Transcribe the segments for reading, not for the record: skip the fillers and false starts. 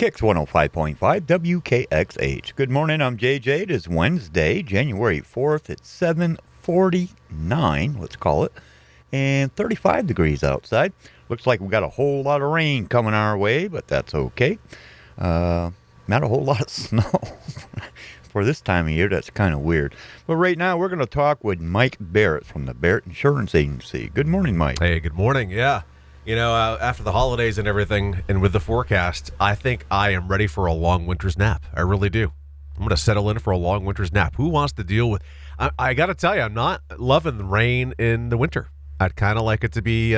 Kicks 105.5 WKXH. Good morning, I'm JJ. It is Wednesday, January 4th. It's 7:49, let's call it, and 35 degrees outside. Looks like we got a whole lot of rain coming our way, but that's okay. Not a whole lot of snow for this time of year. That's kind of weird. But right now, we're going to talk with Mike Barrett from the Barrett Insurance Agency. Good morning, Mike. Hey, good morning. Yeah. You know, after the holidays and everything, and with the forecast, I think I am ready for a long winter's nap. I really do. I'm going to settle in for a long winter's nap. Who wants to deal with... I got to tell you, I'm not loving the rain in the winter. I'd kind of like it to be...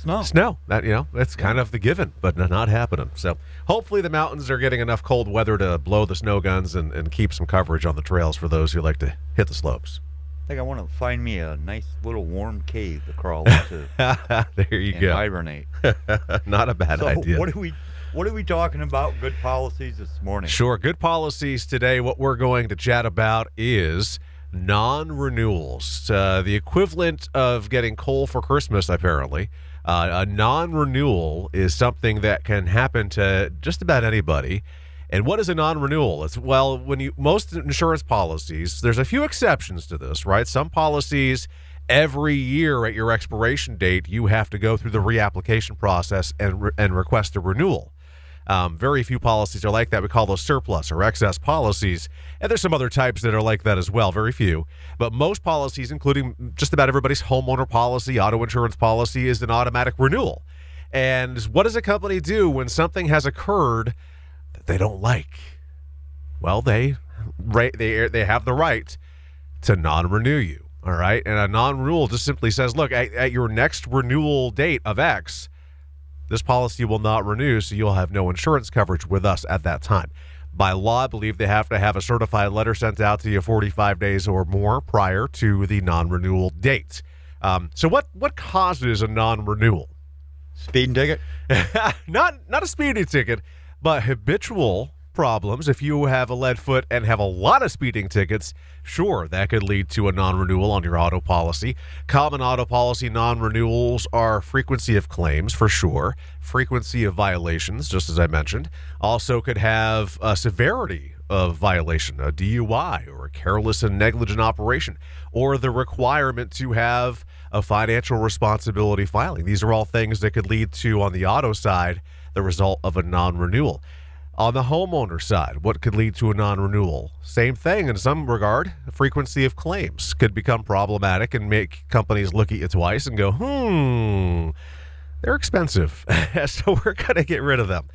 Snow. That's kind of the given, but not happening. So hopefully the mountains are getting enough cold weather to blow the snow guns and keep some coverage on the trails for those who like to hit the slopes. I think I want to find me a nice little warm cave to crawl into. There you go. Hibernate. Not a bad idea. What are we talking about? Good policies this morning. Sure. Good policies today. What we're going to chat about is non-renewals. The equivalent of getting coal for Christmas, apparently. A non-renewal is something that can happen to just about anybody. And what is a non-renewal? Most insurance policies, there's a few exceptions to this, right? Some policies, every year at your expiration date, you have to go through the reapplication process and request a renewal. Very few policies are like that. We call those surplus or excess policies. And there's some other types that are like that as well, very few. But most policies, including just about everybody's homeowner policy, auto insurance policy, is an automatic renewal. And what does a company do when something has occurred that they don't like? Well, they have the right to non-renew you, all right? And a non-renewal just simply says, look, at your next renewal date of X, this policy will not renew, so you'll have no insurance coverage with us at that time. By law, I believe they have to have a certified letter sent out to you 45 days or more prior to the non-renewal date. So what causes a non-renewal? Speeding ticket? Not a speeding ticket, but habitual problems. If you have a lead foot and have a lot of speeding tickets, sure, that could lead to a non-renewal on your auto policy. Common auto policy non-renewals are frequency of claims, for sure, frequency of violations, just as I mentioned. Also could have a severity of violation, a DUI or a careless and negligent operation, or the requirement to have a financial responsibility filing. These are all things that could lead to, on the auto side, the result of a non-renewal. On the homeowner side, what could lead to a non-renewal? Same thing in some regard. Frequency of claims could become problematic and make companies look at you twice and go, they're expensive, so we're going to get rid of them.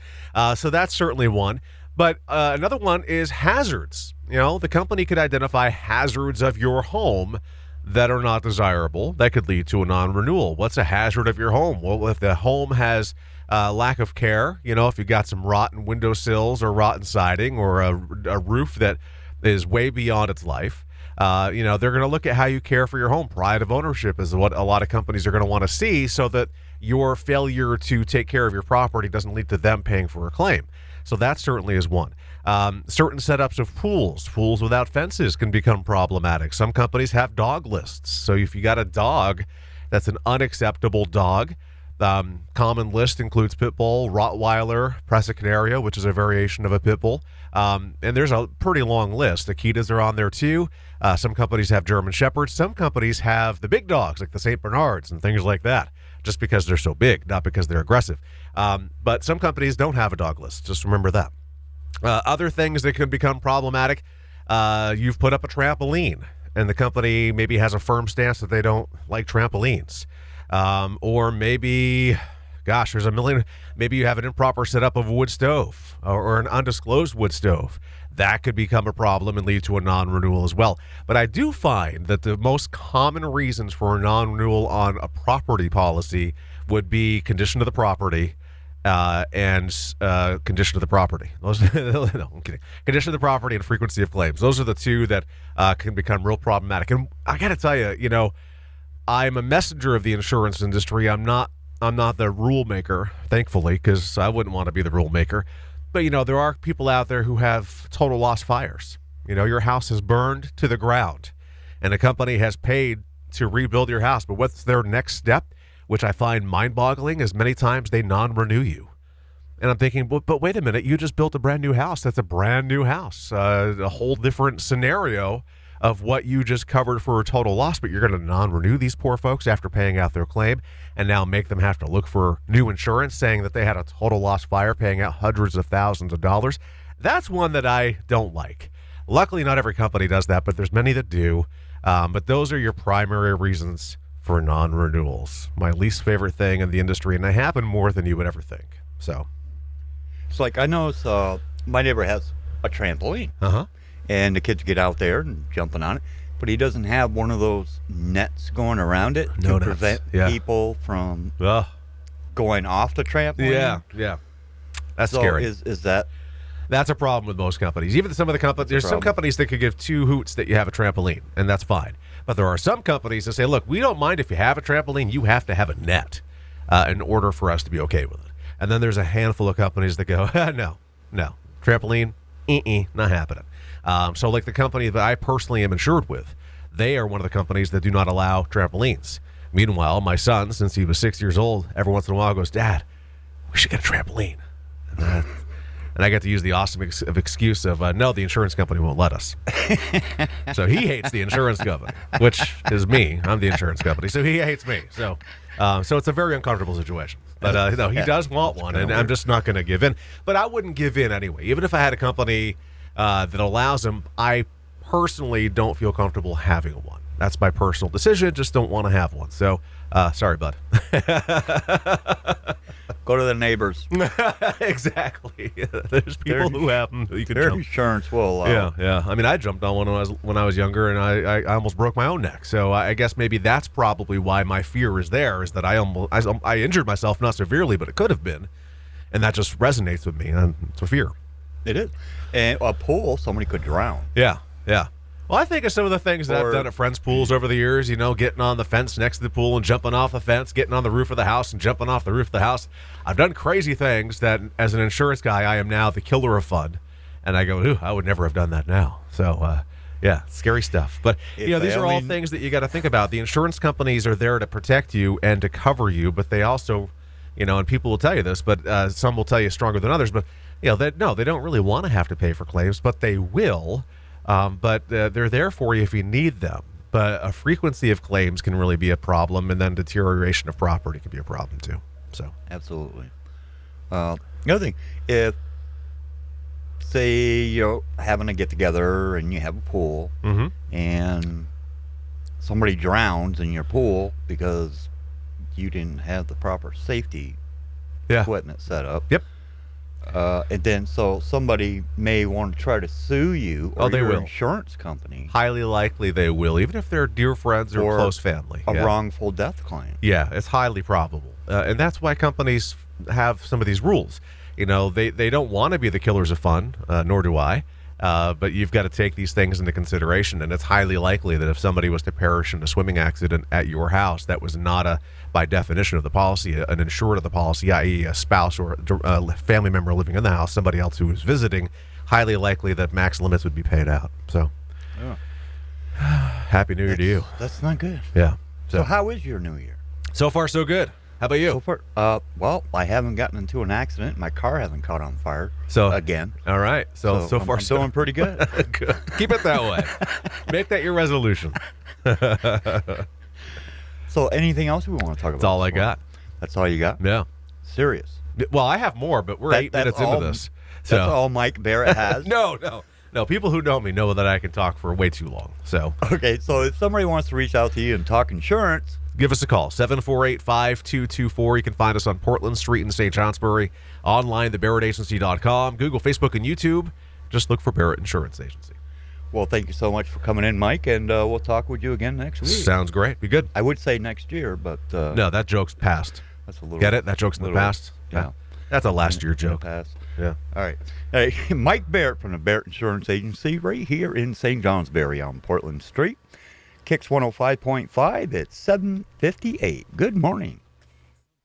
So that's certainly one. But another one is hazards. You know, the company could identify hazards of your home that are not desirable. That could lead to a non-renewal. What's a hazard of your home? Well, if the home has lack of care, if you've got some rotten windowsills or rotten siding or a roof that is way beyond its life, they're going to look at how you care for your home. Pride of ownership is what a lot of companies are going to want to see, so that your failure to take care of your property doesn't lead to them paying for a claim. So that certainly is one. Certain setups of pools without fences can become problematic. Some companies have dog lists. So if you got a dog that's an unacceptable dog, common list includes pit bull, Rottweiler, Presa Canario, which is a variation of a pit bull. And there's a pretty long list. Akitas are on there too. Some companies have German Shepherds. Some companies have the big dogs, like the St. Bernards and things like that, just because they're so big, not because they're aggressive. But some companies don't have a dog list. Just remember that. Other things that can become problematic, you've put up a trampoline, and the company maybe has a firm stance that they don't like trampolines. Or maybe, there's a million. Maybe you have an improper setup of a wood stove or an undisclosed wood stove. That could become a problem and lead to a non-renewal as well. But I do find that the most common reasons for a non-renewal on a property policy would be condition of the property and condition of the property. No, I'm kidding. Condition of the property and frequency of claims. Those are the two that can become real problematic. And I got to tell you, I'm a messenger of the insurance industry. I'm not the rule maker, thankfully, because I wouldn't want to be the rule maker. But, there are people out there who have total loss fires. Your house is burned to the ground, and a company has paid to rebuild your house. But what's their next step, which I find mind-boggling, is many times they non-renew you. And I'm thinking, but wait a minute, you just built a brand new house. That's a brand new house, a whole different scenario of what you just covered for a total loss, but you're going to non-renew these poor folks after paying out their claim and now make them have to look for new insurance saying that they had a total loss fire paying out hundreds of thousands of dollars. That's one that I don't like. Luckily, not every company does that, but there's many that do. But those are your primary reasons for non-renewals. My least favorite thing in the industry, and they happen more than you would ever think. So It's like I know my neighbor has a trampoline. Uh-huh. And the kids get out there and jumping on it, but he doesn't have one of those nets going around it No to nets. prevent Yeah. people from Ugh. going off the trampoline. Yeah. That's So scary. is that That's a problem with most companies. Even some of the companies, there's some problem. companies that could give two hoots that you have a trampoline, and that's fine. But there are some companies that say, look, we don't mind if you have a trampoline, you have to have a net in order for us to be okay with it. And then there's a handful of companies that go, no, trampoline, not happening. So like the company that I personally am insured with, they are one of the companies that do not allow trampolines. Meanwhile, my son, since he was 6 years old, every once in a while goes, Dad, we should get a trampoline. And I get to use the awesome excuse of, no, the insurance company won't let us. So he hates the insurance company, which is me. I'm the insurance company. So he hates me. So it's a very uncomfortable situation. But no, he does want one, and I'm just not going to give in. But I wouldn't give in anyway. Even if I had a company that allows them, I personally don't feel comfortable having one. That's my personal decision. Just don't want to have one. So, sorry, bud. go to the neighbors? Exactly. There's people who have them. You can Their jump. insurance will allow. Yeah. I mean, I jumped on one when I was younger, and I almost broke my own neck. So I guess maybe that's probably why my fear is there. Is that I injured myself, not severely, but it could have been, and that just resonates with me. And it's a fear. It is. And a pool, somebody could drown. Yeah. Well, I think of some of the things that I've done at friends' pools over the years, getting on the fence next to the pool and jumping off the fence, getting on the roof of the house and jumping off the roof of the house. I've done crazy things that, as an insurance guy, I am now the killer of fun. And I go, ooh, I would never have done that now. So, yeah, scary stuff. But, these are all things that you got to think about. The insurance companies are there to protect you and to cover you, but they also, and people will tell you this, but some will tell you stronger than others, but, they don't really want to have to pay for claims, but they will. But they're there for you if you need them. But a frequency of claims can really be a problem, and then deterioration of property can be a problem too. So Absolutely. The other thing, if, say, you're having a get-together and you have a pool, and somebody drowns in your pool because you didn't have the proper safety equipment set up. Yep. And then so somebody may want to try to sue you or they your will. insurance company. Highly likely they will, even if they're dear friends or close family. A wrongful death claim. Yeah, it's highly probable. And that's why companies have some of these rules. They don't want to be the killers of fun, nor do I. But you've got to take these things into consideration, and it's highly likely that if somebody was to perish in a swimming accident at your house, that was not by definition of the policy, an insured of the policy, i.e. a spouse or a family member living in the house, somebody else who was visiting, highly likely that max limits would be paid out. So, Happy New Year to you. That's not good. Yeah. So how is your New Year? So far, so good. How about you? So far, well, I haven't gotten into an accident. My car hasn't caught on fire again. All right. So far, I'm doing pretty good. Good. Keep it that way. Make that your resolution. So anything else we want to talk about? That's all I got. That's all you got? Yeah. Serious? Well, I have more, but we're 8 minutes into this. So. That's all Mike Barrett has? No. People who know me know that I can talk for way too long. So okay. So if somebody wants to reach out to you and talk insurance, give us a call, 748-5224. You can find us on Portland Street in St. Johnsbury, online, thebarrettagency.com, Google, Facebook, and YouTube. Just look for Barrett Insurance Agency. Well, thank you so much for coming in, Mike, and we'll talk with you again next week. Sounds great. Be good. I would say next year, but... no, that joke's past. That's a little... Get it? That joke's in the past? Yeah. That's a last year joke. Past. Yeah. All right. Hey, Mike Barrett from the Barrett Insurance Agency right here in St. Johnsbury on Portland Street. Kicks 105.5 at 7:58. Good morning.